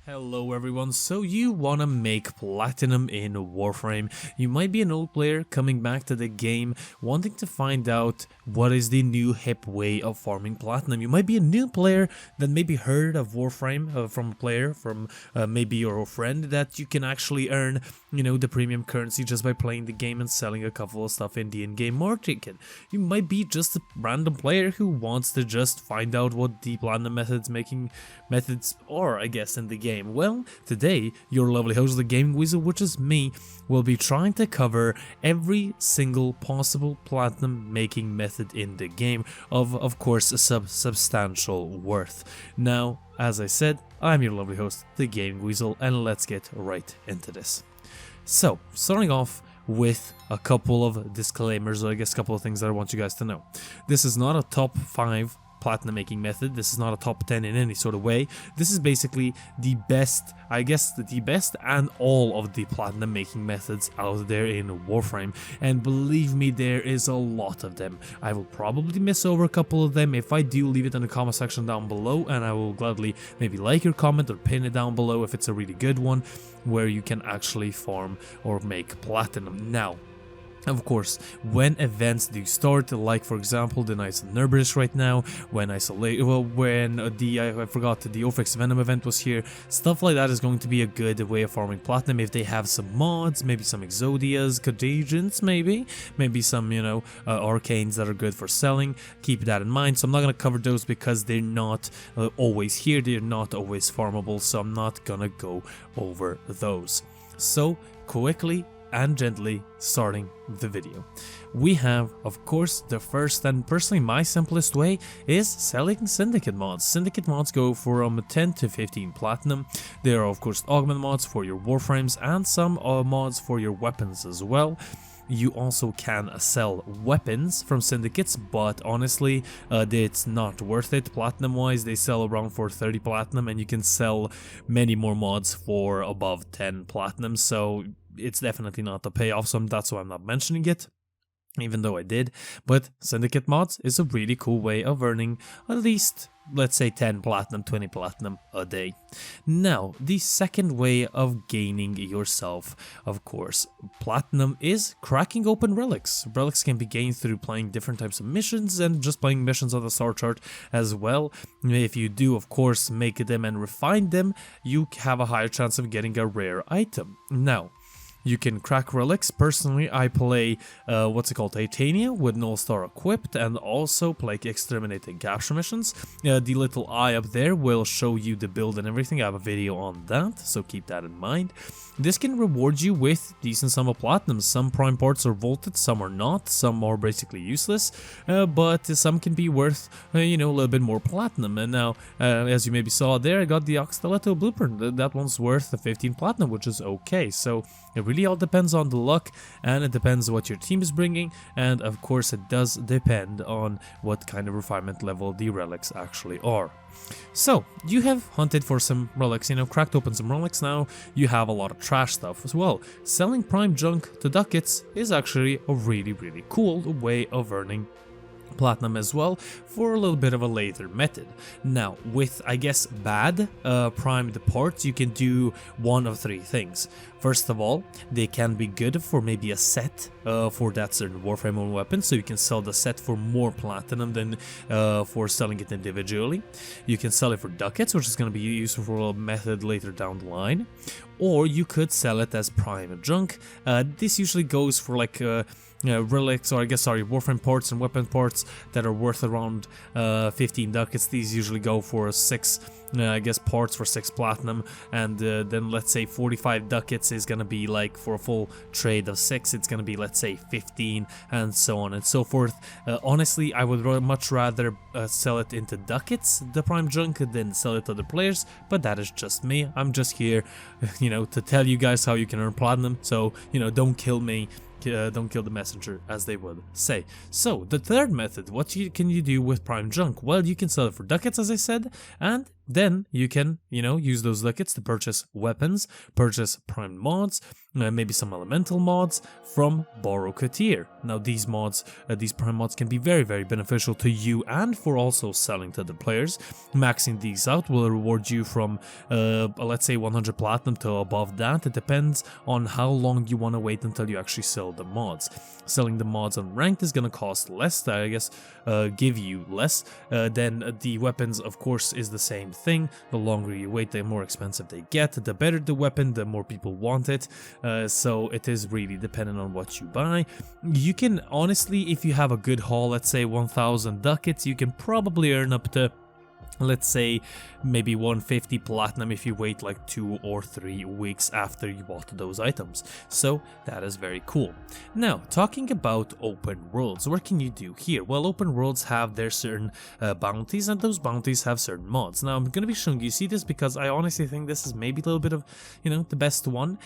Hello everyone, so you wanna make platinum in Warframe. You might be an old player coming back to the game, wanting to find out what is the new hip way of farming platinum. You might be a new player that maybe heard of Warframe from a player, from maybe your friend, that you can actually earn, the premium currency just by playing the game and selling a couple of stuff in the in-game market. You might be just a random player who wants to just find out what the platinum methods are, I guess, in the game. Well, today, your lovely host, the Gaming Weasel, which is me, will be trying to cover every single possible platinum making method in the game of course, a substantial worth. Now, as I said, I'm your lovely host, the Gaming Weasel, and let's get right into this. So, starting off with a couple of disclaimers, or I guess a couple of things that I want you guys to know. This is not a top 5 platinum making method. This is not a top 10 in any sort of way. This is basically the best, I guess the best and all of the platinum making methods out there in Warframe, and believe me, there is a lot of them. I will probably miss over a couple of them. If I do, leave it in the comment section down below, and I will gladly maybe like your comment or pin it down below if it's a really good one where you can actually farm or make platinum. Now, of course, when events do start, like for example the Knights of Nerberus right now, when I forgot the Orphex Venom event was here, stuff like that is going to be a good way of farming platinum if they have some mods, maybe some Exodias, Contagions, maybe some, Arcanes that are good for selling. Keep that in mind. So I'm not going to cover those because they're not always here, they're not always farmable, so I'm not going to go over those. So, quickly and gently starting the video. We have, of course, the first and personally my simplest way is selling Syndicate mods. Syndicate mods go from 10 to 15 platinum. There are, of course, Augment mods for your Warframes and some mods for your weapons as well. You also can sell weapons from syndicates, but honestly, it's not worth it. Platinum wise, they sell around for 30 platinum, and you can sell many more mods for above 10 platinum, so it's definitely not a payoff, so that's why I'm not mentioning it, even though I did. But Syndicate mods is a really cool way of earning at least, let's say, 10 platinum, 20 platinum a day. Now, the second way of gaining yourself, of course, platinum is cracking open relics. Relics can be gained through playing different types of missions and just playing missions on the star chart as well. If you do, of course, make them and refine them, you have a higher chance of getting a rare item. Now, you can crack relics. Personally, I play, Titania with Null Star equipped, and also play Exterminate and Capture missions. The little eye up there will show you the build and everything. I have a video on that, so keep that in mind. This can reward you with decent sum of platinum. Some prime parts are vaulted, some are not, some are basically useless, but some can be worth, a little bit more platinum. And now, as you maybe saw there, I got the Oxtaletto blueprint. That one's worth 15 platinum, which is okay. So it really all depends on the luck, and it depends what your team is bringing, and of course it does depend on what kind of refinement level the relics actually are. So, you have hunted for some relics, cracked open some relics. Now you have a lot of trash stuff as well. Selling prime junk to Ducats is actually a really cool way of earning platinum as well, for a little bit of a later method. Now, with, I guess, bad primed parts, you can do one of 3 things. First of all, they can be good for maybe a set for that certain Warframe own weapon, so you can sell the set for more platinum than for selling it individually. You can sell it for ducats, which is going to be useful for a method later down the line. Or you could sell it as prime junk. This usually goes for like relics, or Warframe parts and weapon parts that are worth around 15 ducats. These usually go for 6, parts for 6 platinum, and then let's say 45 ducats is gonna be like, for a full trade of 6, it's gonna be, let's say, 15, and so on and so forth. Honestly, I would much rather sell it into ducats, the prime junk, than sell it to other players, but that is just me. I'm just here, to tell you guys how you can earn platinum, so, don't kill me. Don't kill the messenger, as they would say. So, the third method, what can you do with prime junk? Well, you can sell it for ducats, as I said, and then you can, use those ducats to purchase weapons, purchase prime mods, maybe some elemental mods from Baro. Now these mods, these prime mods can be very, very beneficial to you and for also selling to the players. Maxing these out will reward you from, let's say 100 platinum to above that. It depends on how long you want to wait until you actually sell the mods. Selling the mods on ranked is going to cost less, I guess, give you less. Then the weapons, of course, is the same thing. The longer you wait, the more expensive they get. The better the weapon, the more people want it. So it is really dependent on what you buy. You can, honestly, if you have a good haul, let's say 1000 ducats, you can probably earn up to, let's say, maybe 150 platinum if you wait like 2 or 3 weeks after you bought those items. So that is very cool. Now, talking about open worlds, what can you do here? Well, open worlds have their certain bounties, and those bounties have certain mods. Now, I'm going to be showing you see this because I honestly think this is maybe a little bit of, the best one.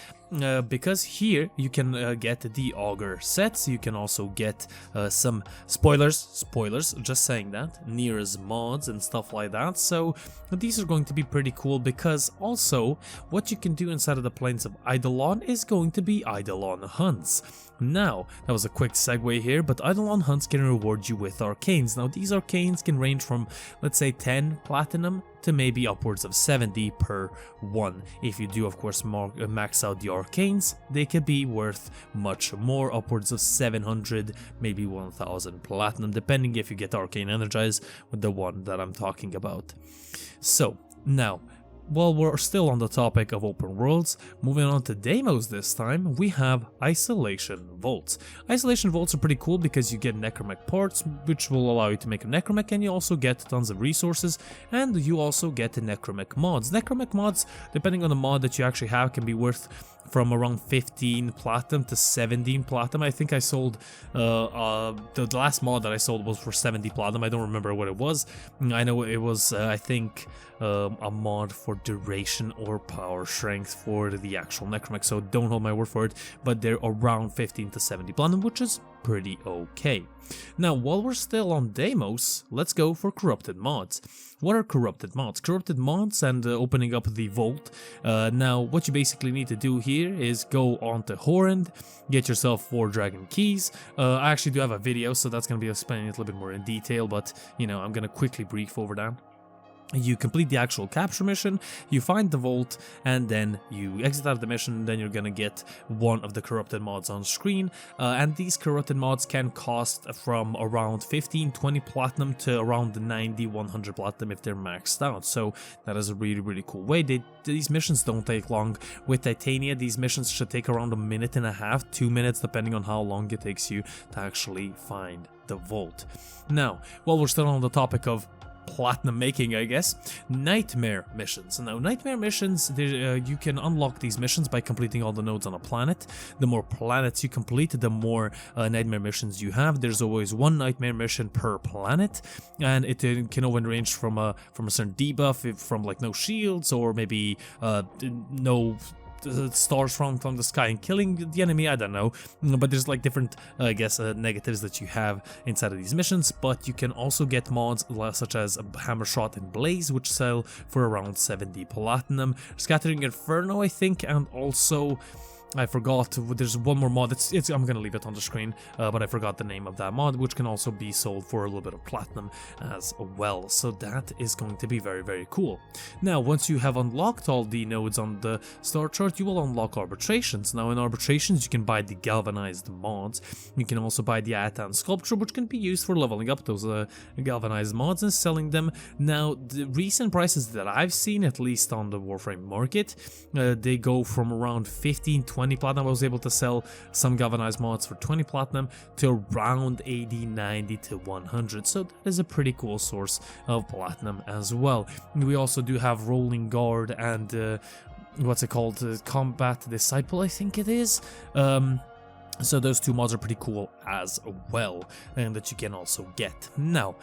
Because here you can get the auger sets, you can also get some spoilers, just saying that, Near's mods and stuff like that. So these are going to be pretty cool, because also what you can do inside of the plains of Eidolon is going to be Eidolon hunts. Now, that was a quick segue here, but Eidolon hunts can reward you with Arcanes. Now, these Arcanes can range from, let's say, 10 platinum to maybe upwards of 70 per one. If you do, of course, max out the Arcanes, they could be worth much more, upwards of 700, maybe 1000 platinum, depending if you get Arcane Energized with the one that I'm talking about. So, now, while we're still on the topic of open worlds, moving on to demos this time, we have Isolation Vaults. Isolation Vaults are pretty cool because you get necromech parts, which will allow you to make a necromech, and you also get tons of resources, and you also get the necromech mods. Necromech mods, depending on the mod that you actually have, can be worth from around 15 platinum to 17 platinum. I think I sold, the last mod that I sold was for 70 platinum. I don't remember what it was. I know it was, I think, a mod for duration or power strength for the actual necromech, so don't hold my word for it, but they're around 15 to 70 platinum, which is pretty okay. Now, while we're still on demos, let's go for corrupted mods. What are corrupted mods? Corrupted mods and opening up the vault. Now, what you basically need to do here is go onto Horrend, get yourself 4 dragon keys. I actually do have a video, so that's going to be explaining it a little bit more in detail, but, I'm going to quickly brief over that. You complete the actual capture mission, you find the vault, and then you exit out of the mission. Then you're gonna get one of the corrupted mods on screen, and these corrupted mods can cost from around 15-20 platinum to around 90-100 platinum if they're maxed out. So that is a really, really cool way. These missions don't take long. With Titania, these missions should take around 1.5 minutes, 2 minutes, depending on how long it takes you to actually find the vault. Now, while we're still on the topic of platinum making, I guess, nightmare missions. Now, nightmare missions, you can unlock these missions by completing all the nodes on a planet. The more planets you complete, the more nightmare missions you have. There's always one nightmare mission per planet, and it can only range from a certain debuff, from like no shields, or maybe no stars from the sky and killing the enemy. I don't know, but there's like different, I guess, negatives that you have inside of these missions. But you can also get mods such as Hammer Shot and Blaze, which sell for around 70 platinum. Scattering Inferno, I think, and also I forgot, there's one more mod, I'm gonna leave it on the screen, but I forgot the name of that mod, which can also be sold for a little bit of platinum as well. So that is going to be very, very cool. Now, once you have unlocked all the nodes on the star chart, you will unlock arbitrations. Now, in arbitrations, you can buy the Galvanized Mods. You can also buy the Atan Sculpture, which can be used for leveling up those Galvanized Mods and selling them. Now, the recent prices that I've seen, at least on the Warframe market, they go from around 15-20 platinum. I was able to sell some Galvanized Mods for 20 platinum to around 80, 90 to 100. So that is a pretty cool source of platinum as well. We also do have Rolling Guard and what's it called? Combat Disciple, I think it is. So those two mods are pretty cool as well, and that you can also get. Now,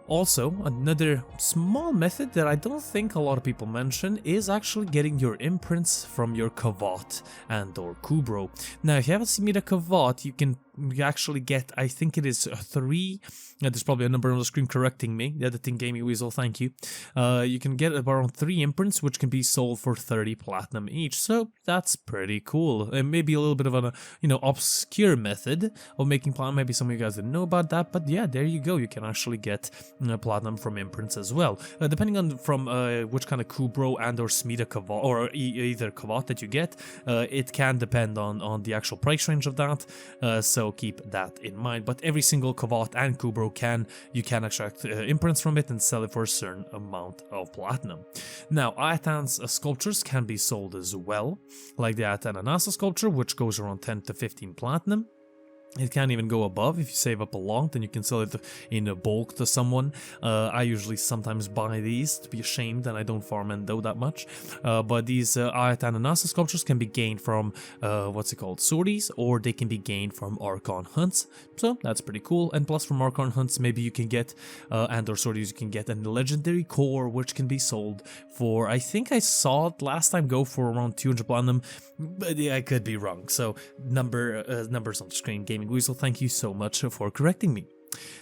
also, another small method that I don't think a lot of people mention is actually getting your imprints from your Kavot and or Kubro. Now, if you haven't seen me the Kavot, you can you actually get, I think it is 3, there's probably a number on the screen correcting me, the editing gaming weasel, thank you. You can get around 3 imprints, which can be sold for 30 platinum each, so that's pretty cool. And maybe a little bit of an, obscure method of making platinum, maybe some of you guys didn't know about that, but yeah, there you go, you can actually get platinum from imprints as well. Depending on from which kind of Kubro and or Smida Kavat, or either Kavat that you get, it can depend on the actual price range of that, so keep that in mind. But every single Kavat and Kubro you can extract imprints from it and sell it for a certain amount of platinum. Now, Ayatan's sculptures can be sold as well, like the Ayatan Anasa sculpture, which goes around 10 to 15 platinum. It can even go above. If you save up a lot, then you can sell it in a bulk to someone. I usually sometimes buy these to be ashamed, and I don't farm Endo that much. But these Ayatan and Nasa sculptures can be gained from, Sorties, or they can be gained from Archon hunts. So that's pretty cool. And plus from Archon hunts, maybe you can get, and or Sorties, you can get a legendary core, which can be sold for, I think I saw it last time go for around 200 platinum, but yeah, I could be wrong. So numbers on the screen, Gaming Weasel, thank you so much for correcting me.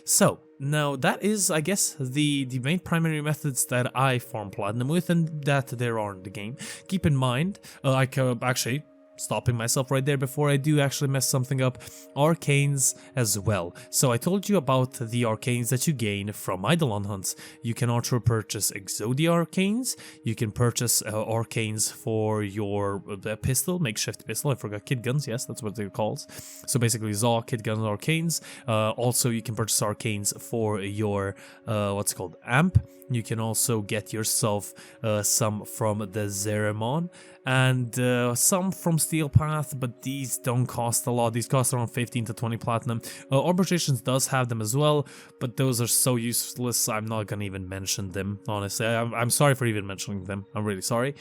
So now that is, I guess, the main primary methods that I farm platinum with, and that there are in the game. Keep in mind, I can actually, stopping myself right there before I do actually mess something up, Arcanes as well. So I told you about the Arcanes that you gain from Eidolon hunts. You can also purchase Exodia Arcanes, you can purchase Arcanes for your pistol, makeshift pistol, I forgot, kid guns, yes, that's what they're called. So basically Zaw, kid guns, Arcanes. Also you can purchase Arcanes for your, amp. You can also get yourself some from the Zariman, and some from Steel Path, but these don't cost a lot. These cost around 15 to 20 platinum. Arbitrations does have them as well, but those are so useless, I'm not gonna even mention them, honestly. I'm sorry for even mentioning them, I'm really sorry.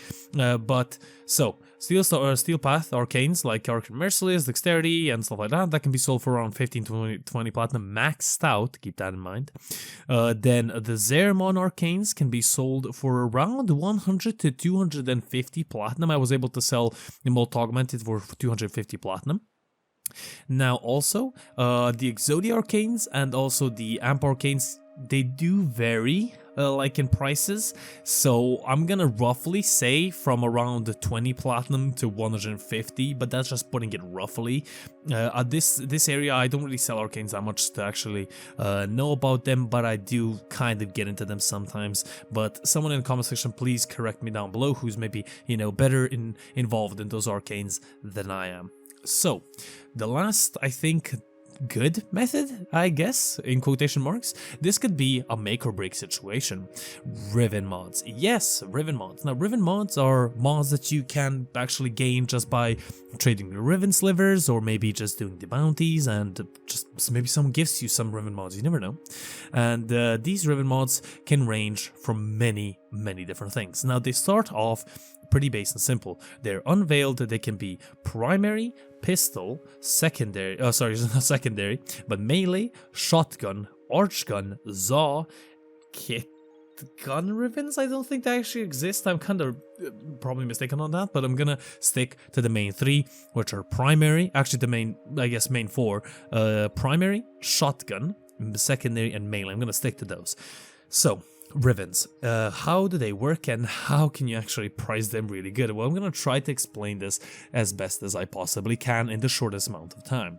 Steel Path Arcanes, like Arcane Merciless, Dexterity, and stuff like that, that can be sold for around 15 to 20 platinum maxed out, keep that in mind. Then the Zariman Arcanes can be sold for around 100 to 250 platinum. I was able to sell the Molt Augmented for 250 platinum. Now also, the Exodia Arcanes and also the Amp Arcanes, they do vary, like in prices, so I'm gonna roughly say from around 20 platinum to 150, but that's just putting it roughly. At this area, I don't really sell Arcanes that much to actually know about them, but I do kind of get into them sometimes. But someone in the comment section, please correct me down below who's maybe, better involved in those Arcanes than I am. So, the last, I think, good method, I guess, in quotation marks, this could be a make or break situation. Riven Mods. Yes, Riven Mods. Now, Riven Mods are mods that you can actually gain just by trading the Riven slivers, or maybe just doing the bounties, and just maybe someone gives you some Riven Mods, you never know. And these Riven Mods can range from many different things. Now, they start off pretty base and simple. They're unveiled, they can be primary, pistol, secondary, not secondary, but melee, shotgun, archgun, Zaw, kit gun Rivens. I don't think they actually exist. I'm kind of probably mistaken on that, but I'm gonna stick to the main 3, which are primary, actually the main 4, primary, shotgun, secondary, and melee. I'm gonna stick to those. So, Rivens, how do they work and how can you actually price them really good? Well, I'm going to try to explain this as best as I possibly can in the shortest amount of time.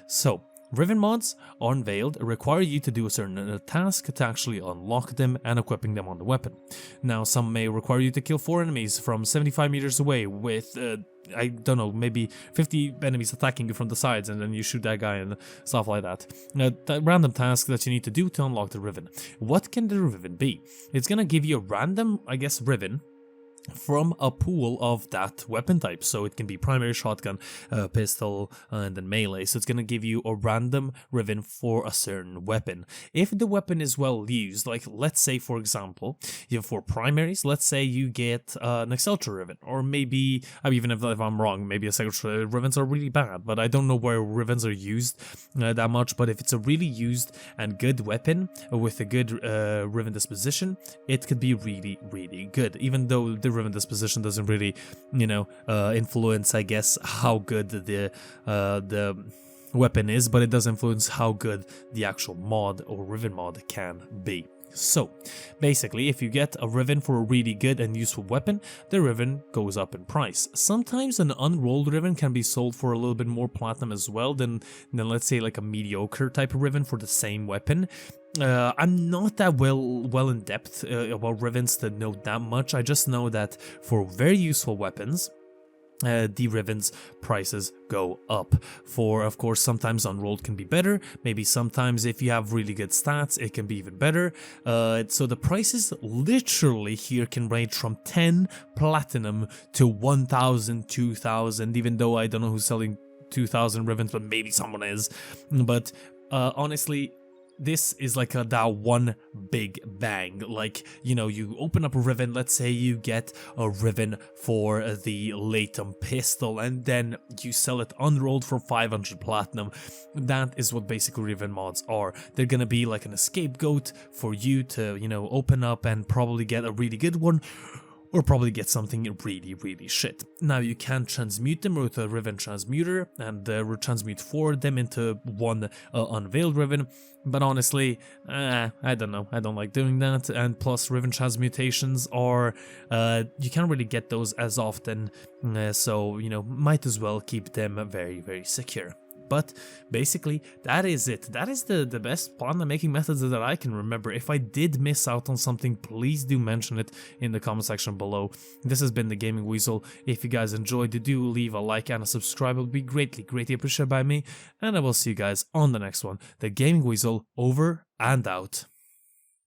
So, Riven Mods unveiled require you to do a certain task to actually unlock them and equipping them on the weapon. Now, some may require you to kill 4 enemies from 75 meters away with, I don't know, maybe 50 enemies attacking you from the sides, and then you shoot that guy and stuff like that. Random task that you need to do to unlock the Riven. What can the Riven be? It's gonna give you a random, I guess, Riven from a pool of that weapon type. So it can be primary, shotgun, pistol, and then melee. So it's going to give you a random Riven for a certain weapon. If the weapon is well used, like let's say for example, for primaries, let's say you get an Excelsior Riven, or maybe, even if I'm wrong, maybe Excelsior Rivens are really bad, but I don't know where Rivens are used that much. But if it's a really used and good weapon with a good Riven disposition, it could be really good, even though the Riven disposition doesn't really, influence, I guess, how good the weapon is, but it does influence how good the actual mod or Riven mod can be. So, basically, if you get a Riven for a really good and useful weapon, the Riven goes up in price. Sometimes an unrolled Riven can be sold for a little bit more platinum as well than let's say like a mediocre type of Riven for the same weapon. I'm not that well in depth about Rivens to know that much. I just know that for very useful weapons, the Riven's prices go up. For, of course, sometimes unrolled can be better, maybe sometimes if you have really good stats it can be even better. So the prices literally here can range from 10 platinum to 1,000, 2,000, even though I don't know who's selling 2,000 Rivens, but maybe someone is. But honestly, this is like that one big bang. Like, you know, you open up a Riven, let's say you get a Riven for the Latham pistol, and then you sell it unrolled for 500 platinum. That is what basically Riven mods are. They're gonna be like an scapegoat for you to, you know, open up and probably get a really good one, or probably get something really shit. Now you can transmute them with a Riven transmuter and transmute 4 of them into one unveiled Riven, but honestly, I don't know, I don't like doing that. And plus Riven transmutations are, you can't really get those as often, so, you know, might as well keep them very secure. But basically, that is it. That is the best platinum making methods that I can remember. If I did miss out on something, please do mention it in the comment section below. This has been the Gaming Weasel. If you guys enjoyed, do leave a like and a subscribe. It would be greatly appreciated by me. And I will see you guys on the next one. The Gaming Weasel over and out.